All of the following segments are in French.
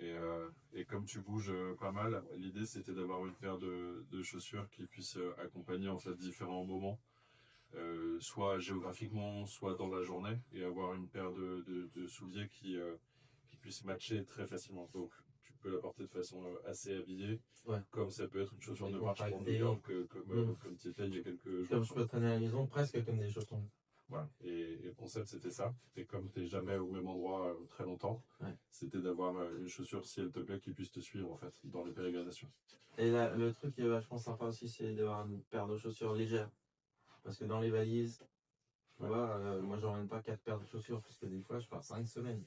Et comme tu bouges pas mal, l'idée c'était d'avoir une paire de chaussures qui puissent accompagner en fait différents moments, soit géographiquement, soit dans la journée, et avoir une paire de souliers qui puissent matcher très facilement. Donc tu peux la porter de façon assez habillée, Ouais. comme ça peut être une chaussure de marche pour New Décontracté. York, Mm. comme tu étais il y a quelques Comme jours. je peux traîner à la maison, presque comme des chaussons. Voilà. Et le concept, c'était ça. Et comme tu n'es jamais au même endroit très longtemps, Ouais. c'était d'avoir une chaussure, si elle te plaît, qui puisse te suivre en fait dans les pérégrinations. Et là, le truc qui est vachement sympa aussi, c'est d'avoir une paire de chaussures légères. Parce que dans les valises, tu vois, moi j'emmène pas 4 paires de chaussures, parce que des fois je pars 5 semaines.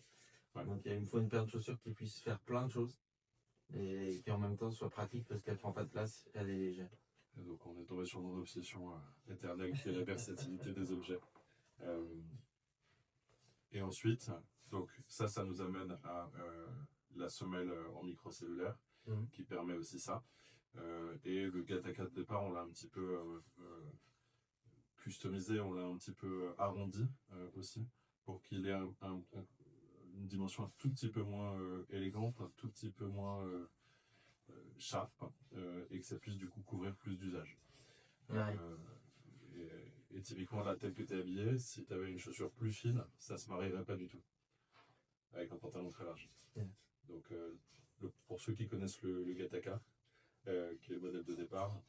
Ouais. Donc il me faut une paire de chaussures qui puisse faire plein de choses. Et qui en même temps soit pratique parce qu'elle prend pas de place, elle est légère. Et donc on est tombé sur mon obsession éternelle qui est la versatilité des objets. Et ensuite, donc ça nous amène à la semelle en microcellulaire qui permet aussi ça. Et le Gataka de départ, on l'a un petit peu customisé, on l'a un petit peu arrondi aussi pour qu'il ait une dimension un tout petit peu moins élégante, un tout petit peu moins sharp et que ça puisse du coup couvrir plus d'usages. Ouais. Et typiquement, la telle que tu es habillé, si tu avais une chaussure plus fine, ça se marierait pas du tout avec un pantalon très large. Yeah. Donc, pour ceux qui connaissent le Gataka, qui est le modèle de départ,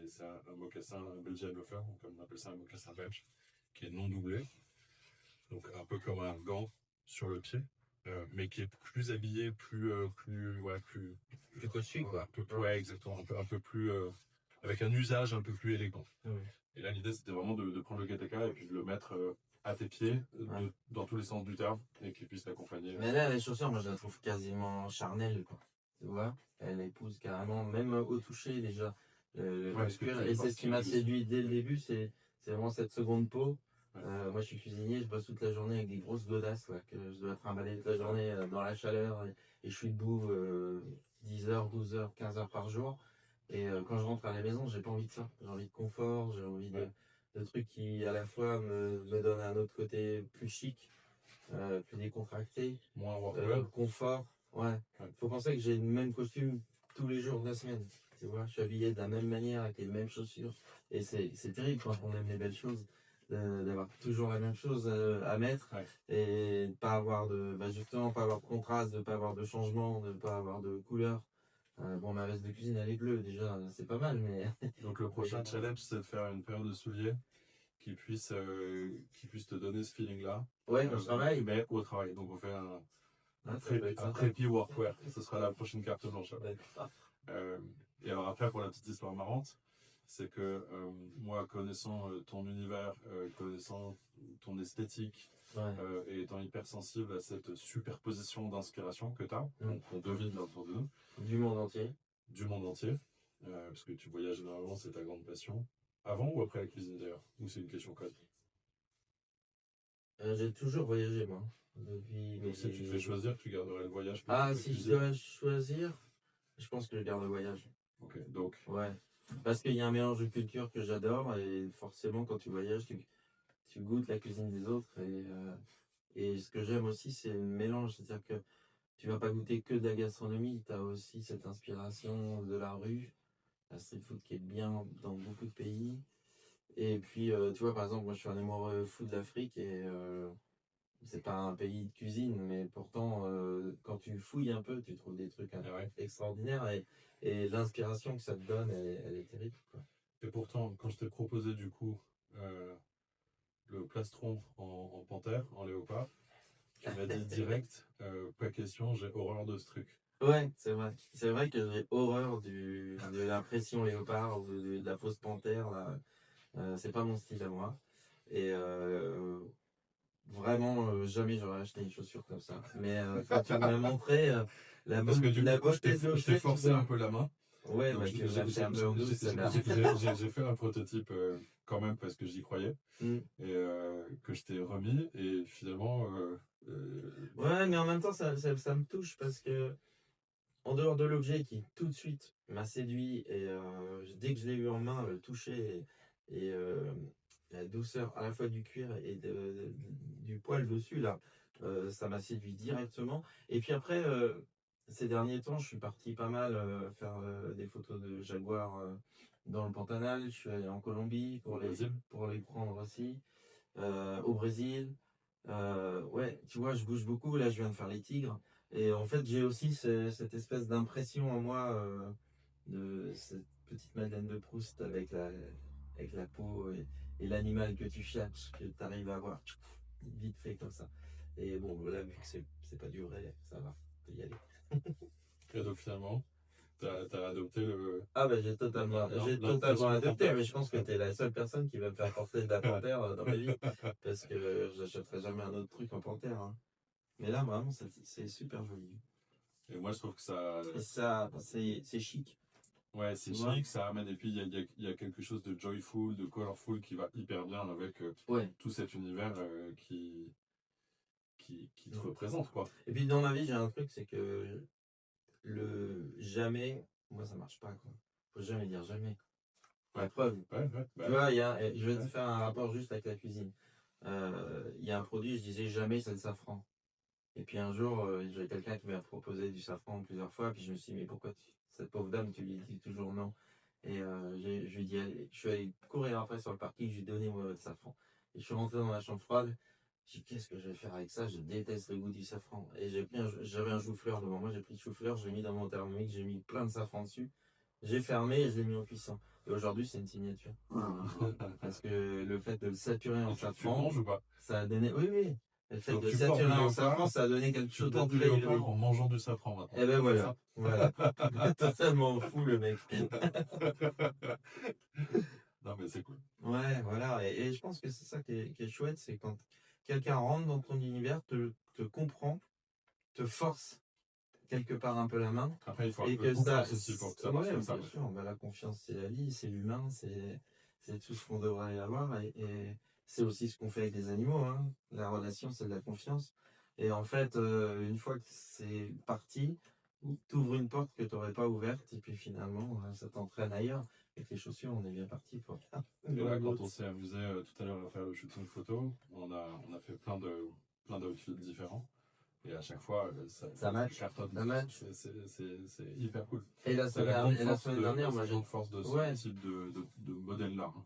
c'est un mocassin, un Belgian loafer, comme on appelle ça un mocassin belge, qui est non doublé, donc un peu comme un gant sur le pied, mais qui est plus habillé, plus cossu, quoi. Ouais, exactement, un peu plus avec un usage un peu plus élégant. Ouais. Et là, l'idée, c'était vraiment de prendre le Gataka et puis de le mettre à tes pieds, dans tous les sens du terme, et qu'il puisse t'accompagner. Mais là, les chaussures, moi, je la trouve quasiment charnelle, quoi. Tu vois, elle épouse carrément, même au toucher déjà, le cuir. Et c'est ce qui m'a séduit dès le début, c'est vraiment cette seconde peau. Ouais. Moi, je suis cuisinier, je bosse toute la journée avec des grosses godasses, là, que je dois trimballer toute la journée dans la chaleur, et je suis debout 10 heures, 12 heures, 15 heures par jour. Et quand je rentre à la maison, j'ai pas envie de ça. J'ai envie de confort, j'ai envie de trucs qui, à la fois, me donnent un autre côté plus chic, plus décontracté, moins workwear. Confort. Ouais. Faut penser que j'ai le même costume tous les jours de la semaine. Tu vois, je suis habillé de la même manière, avec les mêmes chaussures. Et c'est terrible quand on aime les belles choses, d'avoir toujours la même chose à mettre et de pas avoir justement, pas avoir de contraste, de pas avoir de changement, de pas avoir de couleur. Bon, ma veste de cuisine, elle est bleue, déjà, c'est pas mal, mais... Donc le prochain challenge, c'est de faire une paire de souliers qui puisse te donner ce feeling-là. Ouais, au travail. Mais au travail. Donc on fait un trépied workwear. Ce sera la prochaine carte blanche. Et alors après, pour la petite histoire marrante, c'est que moi, connaissant ton univers, connaissant ton esthétique, et étant hypersensible à cette superposition d'inspiration que tu as, qu'on devine autour de nous. Du monde entier. Du monde entier. Parce que tu voyages énormément, c'est ta grande passion. Avant ou après la cuisine d'ailleurs? Ou c'est une question code? J'ai toujours voyagé, moi. Depuis. Donc si tu te fais choisir, tu garderais le voyage. Si je dois choisir, je pense que je garde le voyage. Ok, donc. Ouais. Parce qu'il y a un mélange de culture que j'adore et forcément, quand tu voyages, tu goûtes la cuisine des autres. Et ce que j'aime aussi, c'est le mélange. C'est-à-dire que tu vas pas goûter que de la gastronomie, tu as aussi cette inspiration de la rue, la street food qui est bien dans beaucoup de pays. Et puis, tu vois, par exemple, moi je suis un amoureux fou de l'Afrique et c'est pas un pays de cuisine, mais pourtant, quand tu fouilles un peu, tu trouves des trucs extraordinaires et l'inspiration que ça te donne, elle est terrible, quoi. Et pourtant, quand je t'ai proposé du coup le plastron en panthère, en léopard, tu m'as dit direct, pas question, j'ai horreur de ce truc. Ouais, c'est vrai. C'est vrai que j'ai horreur de la pression léopard ou de la fausse panthère, là. C'est pas mon style à moi. Et vraiment, jamais j'aurais acheté une chaussure comme ça. Mais quand tu m'as montré la beauté de je t'ai forcé un peu la main. Ouais, donc j'ai fait un prototype quand même parce que j'y croyais et que je t'ai remis et finalement. Ouais, mais en même temps, ça me touche parce que en dehors de l'objet qui tout de suite m'a séduit et dès que je l'ai eu en main, le toucher et la douceur à la fois du cuir et du poil dessus là, ça m'a séduit directement. Et puis après, ces derniers temps, je suis parti pas mal faire des photos de jaguars dans le Pantanal. Je suis allé en Colombie Au Brésil. pour les prendre aussi. Au Brésil. Ouais, tu vois, je bouge beaucoup. Là, je viens de faire les tigres. Et en fait, j'ai aussi cette espèce d'impression en moi de cette petite Madeleine de Proust avec la peau et l'animal que tu cherches, que tu arrives à voir vite fait comme ça. Et bon, là, vu que c'est pas du vrai, ça va, peut y aller. Et donc finalement, t'as adopté le. Ah bah j'ai totalement L'impression adopté, panthère. mais je pense que t'es la seule personne qui va me faire porter de la panthère dans ma vie, parce que j'achèterai jamais un autre truc en panthère, hein. Mais là, vraiment, c'est super joli. Et moi, je trouve que ça. Et ça, c'est chic, Ouais, c'est tu vois. chic, ça amène. Et puis, il y a quelque chose de joyful, de colorful qui va hyper bien avec Ouais. tout cet univers qui te représente, quoi. Et puis dans ma vie, j'ai un truc, c'est que le jamais, moi ça marche pas, quoi. Faut jamais dire jamais. La preuve. Ouais, Tu vois, je vais te faire un rapport juste avec la cuisine. Il y a un produit, je disais jamais, c'est le safran. Et puis un jour, j'avais quelqu'un qui m'a proposé du safran plusieurs fois, puis je me suis dit, mais pourquoi cette pauvre dame, tu lui dis toujours non? Et je lui dis, allez, je suis allé courir après sur le parking, je lui ai donné mon safran. Et je suis rentré dans la chambre froide, j'ai dit, qu'est-ce que je vais faire avec ça? Je déteste le goût du safran. Et j'avais un chou-fleur devant moi, j'ai pris le chou-fleur, j'ai mis dans mon thermomix, j'ai mis plein de safran dessus. J'ai fermé et je l'ai mis en cuisson. Et aujourd'hui, c'est une signature. Parce que le fait de le saturer en Tu le safran, manges ou pas? ça a donné. Oui, oui. Le fait Donc, de tu portes saturer du en safran, léopard, ça a donné quelque tu chose de portes du très léopard joli. en mangeant du safran maintenant. Et ben C'est voilà. ça. Voilà. Totalement fou, le mec. Non, mais c'est cool. Ouais, voilà. Et je pense que c'est ça qui est chouette, c'est quand quelqu'un rentre dans ton univers, te comprend, te force quelque part un peu la main. Après, il faut un Et peu de que ça. confiance aussi pour que ça marche Ouais, comme ça. bien sûr. Bah, la confiance, c'est la vie, c'est l'humain, c'est tout ce qu'on devrait avoir. Et c'est aussi ce qu'on fait avec les animaux, hein. La relation, c'est de la confiance. Et en fait, une fois que c'est parti, tu ouvres une porte que tu n'aurais pas ouverte, et puis finalement, ça t'entraîne ailleurs. Avec les chaussures, on est bien parti pour faire. Et là, quand on s'est amusé tout à l'heure à faire le shooting photo, on a fait plein d'outfits différents. Et à chaque fois, Ça match. cartonne. Ça match. C'est hyper cool. Et la C'est semaine dernière, moi, la j'ai. grande force de ce Ouais. type de modèle-là. Hein.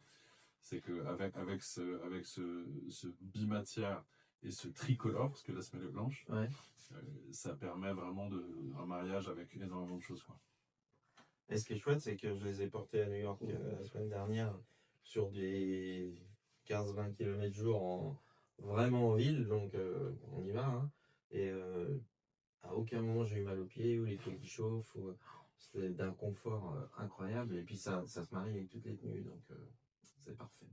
C'est qu'avec ce bimatière et ce tricolore, parce que la semelle est blanche, Ouais. ça permet vraiment un mariage avec énormément de choses, quoi. Et ce qui est chouette, c'est que je les ai portés à New York la semaine dernière sur des 15-20 km jour vraiment en ville, donc on y va, hein. Et à aucun moment j'ai eu mal aux pieds ou les pieds qui chauffent. C'est d'un confort incroyable. Et puis ça se marie avec toutes les tenues, donc c'est parfait.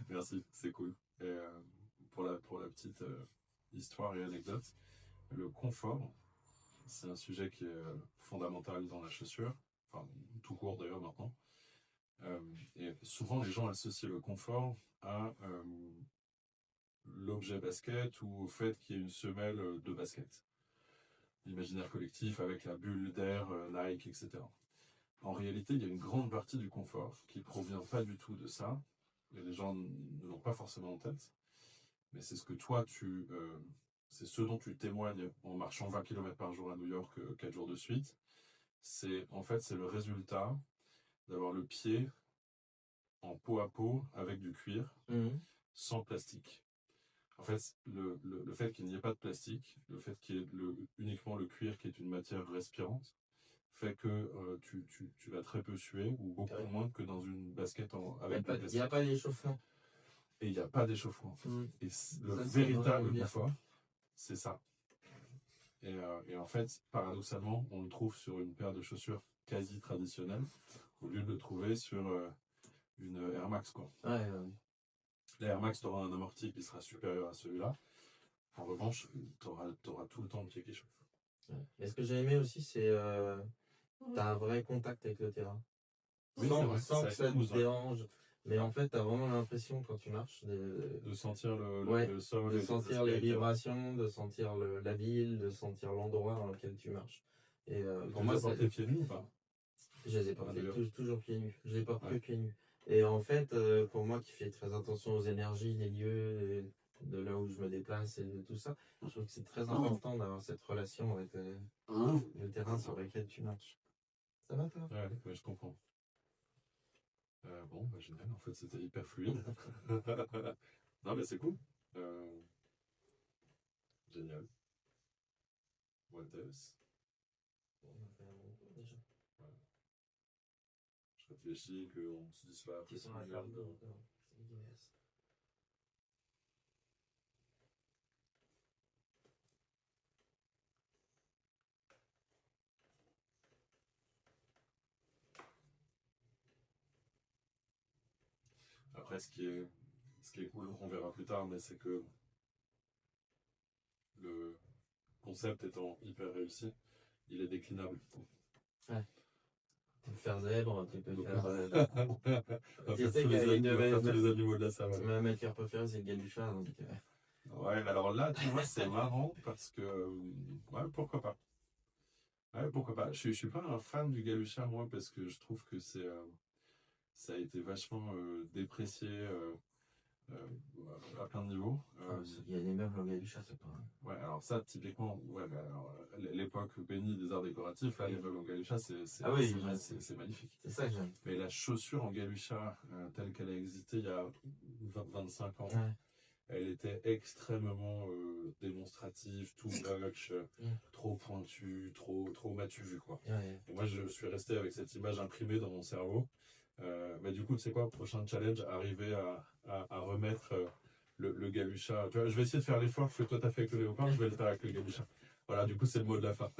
Merci, c'est cool. Et pour la petite histoire et anecdote, le confort, c'est un sujet qui est fondamental dans la chaussure, enfin tout court d'ailleurs maintenant. Et souvent les gens associent le confort à l'objet basket ou au fait qu'il y ait une semelle de basket. L'imaginaire collectif avec la bulle d'air Nike, etc. En réalité, il y a une grande partie du confort qui ne provient pas du tout de ça, et les gens ne l'ont pas forcément en tête, mais c'est ce que toi, c'est ce dont tu témoignes en marchant 20 km par jour à New York 4 jours de suite. C'est le résultat d'avoir le pied en peau à peau avec du cuir, sans plastique. En fait, le fait qu'il n'y ait pas de plastique, le fait qu'il y ait uniquement le cuir qui est une matière respirante, fait que tu vas très peu suer, ou beaucoup moins que dans une basket avec du plastique. Il n'y a pas d'échauffement. Et il n'y a pas d'échauffement. Et le Ça, véritable confort, c'est ça. Et en fait, paradoxalement, on le trouve sur une paire de chaussures quasi traditionnelle, au lieu de le trouver sur une Air Max, quoi. Ouais. La Air Max, tu auras un amorti qui sera supérieur à celui-là. En revanche, tu auras tout le temps le pied qui chauffe. Ouais. Et ce que j'ai aimé aussi, c'est tu as un vrai contact avec le terrain. Oui, sans que ça te dérange. Mais en fait, tu as vraiment l'impression, quand tu marches, de sentir le sol, de sentir les vibrations, de sentir la ville, de sentir l'endroit dans lequel tu marches. Et pour moi, portes tes pieds nus ou pas? Je les ai portés toujours pieds nus. Je les porte que pieds nus. Et en fait, pour moi qui fais très attention aux énergies, les lieux, de là où je me déplace et de tout ça. Je trouve que c'est très important d'avoir cette relation avec le terrain sur lequel tu marches. Ça va toi? Ouais, je comprends. Bon, bah, génial, en fait, c'était hyper fluide. Non, mais c'est cool. Génial. What else? Bon, on a fait un bon tour déjà. Je réfléchis qu'on se dise là après Qui sont 100 à milliards faire de... d'autres, c'est Guinness. Après, ce qui est cool, on verra plus tard, mais c'est que le concept étant hyper réussi, il est déclinable. Tu peux faire zèbre, tu peux Donc, faire. on va Tu faire sais tous les qu'avec animaux de la savane. ma matière préférée, c'est le galucha, donc. Ouais, alors là, tu vois, c'est marrant parce que... ouais, pourquoi pas. Ouais, pourquoi pas. Je suis pas un fan du galucha, moi, parce que je trouve que ça a été vachement déprécié à plein de niveaux. Il y a des meubles au galucha, c'est pas. Ouais, alors ça, typiquement, ouais, mais alors, l'époque bénie des arts décoratifs, là, les meubles en galucha, Ah oui, c'est magnifique. c'est ça que j'aime. Mais la chaussure en galucha, telle qu'elle a existé il y a 25 ans, Ouais. elle était extrêmement démonstrative, tout moche, trop pointu, trop matu vu, quoi. Ouais. Et moi, je suis resté avec cette image imprimée dans mon cerveau. Mais du coup, tu sais quoi, prochain challenge, arriver à remettre le galucha. Tu vois, je vais essayer de faire l'effort que toi t'as fait avec le léopard, je vais le faire avec le galucha. Voilà, du coup, c'est le mot de la fin.